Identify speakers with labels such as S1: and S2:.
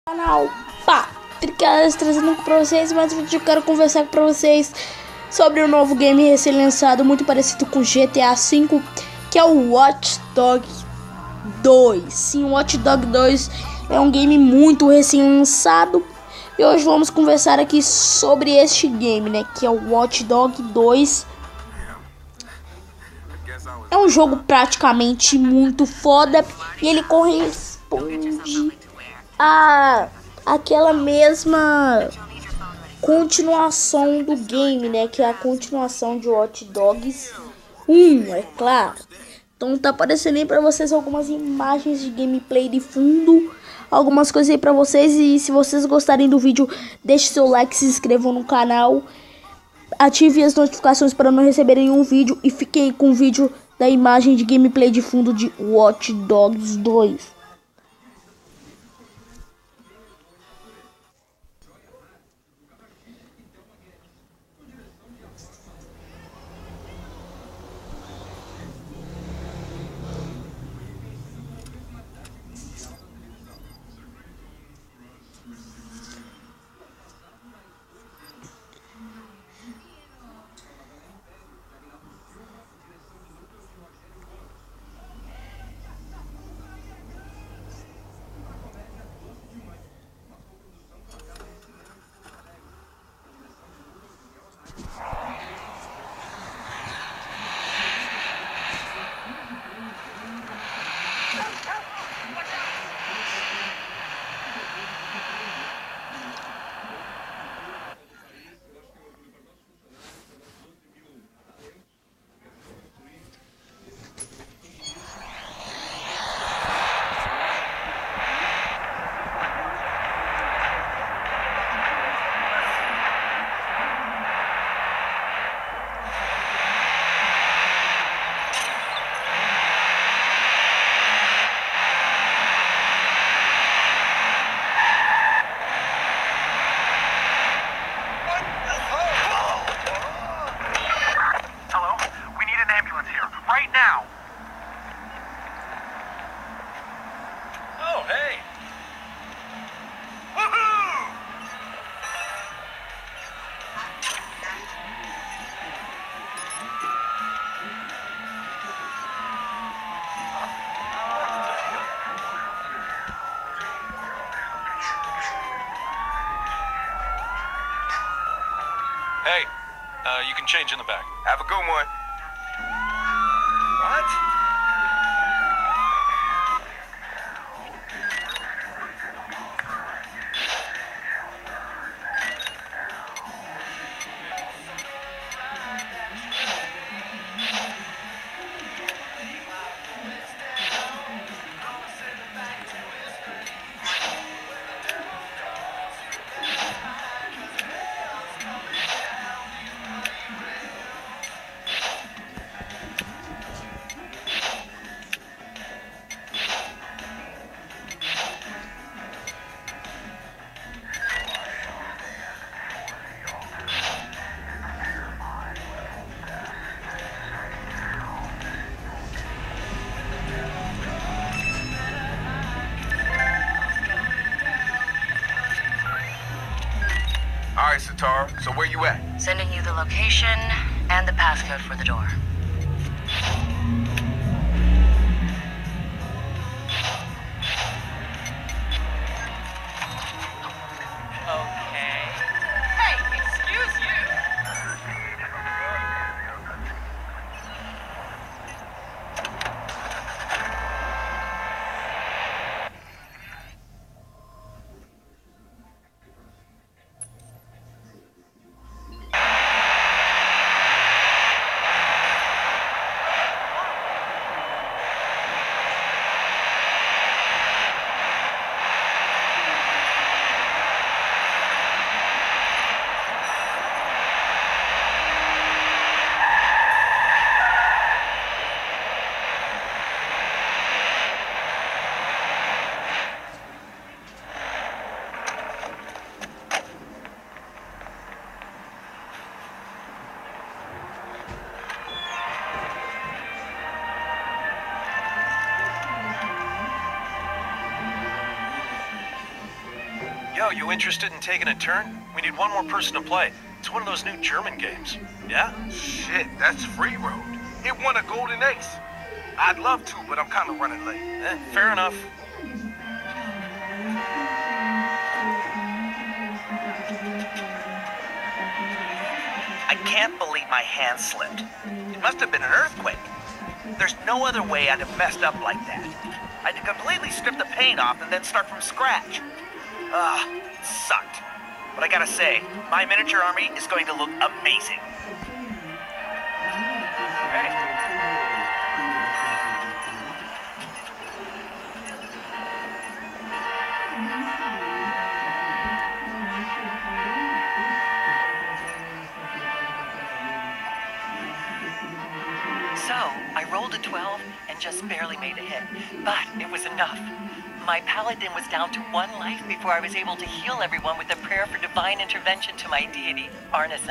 S1: Canal Patrick trazendo pra vocês mais um vídeo. Eu quero conversar com vocês sobre o novo game recém-lançado, muito parecido com GTA V, que é o Watch Dogs 2. Sim, o Watch Dogs 2 é um game muito recém-lançado e hoje vamos conversar aqui sobre este game, né, que é o Watch Dogs 2. É um jogo praticamente muito foda e ele corresponde a aquela mesma continuação do game, né? Que é a continuação de Watch Dogs 1, é claro. Então tá aparecendo aí pra vocês algumas imagens de gameplay de fundo, algumas coisas aí pra vocês. E se vocês gostarem do vídeo, deixe seu like, se inscrevam no canal, ative as notificações para não receberem um vídeo e fiquem com o vídeo da imagem de gameplay de fundo de Watch Dogs 2.
S2: Hey, you can change in the back.
S3: Have a good one. What? All right, Satara, so where you at?
S4: Sending you the location and the passcode for the door. Okay. Hey, excuse you!
S2: Yo, you interested in taking a turn? We need one more person to play. It's one of those new German games. Yeah?
S3: Shit, that's Free Road. It won a Golden Ace. I'd love to, but I'm kind of running late.
S2: Fair enough.
S5: I can't believe my hand slipped. It must have been an earthquake. There's no other way I'd have messed up like that. I had to completely strip the paint off and then start from scratch. It sucked. But I gotta say, my miniature army is going to look amazing. Hey.
S6: So, I rolled a 12 and just barely made a hit, but it was enough. My paladin was down to 1 life before I was able to heal everyone with a prayer for divine intervention to my deity, Arneson.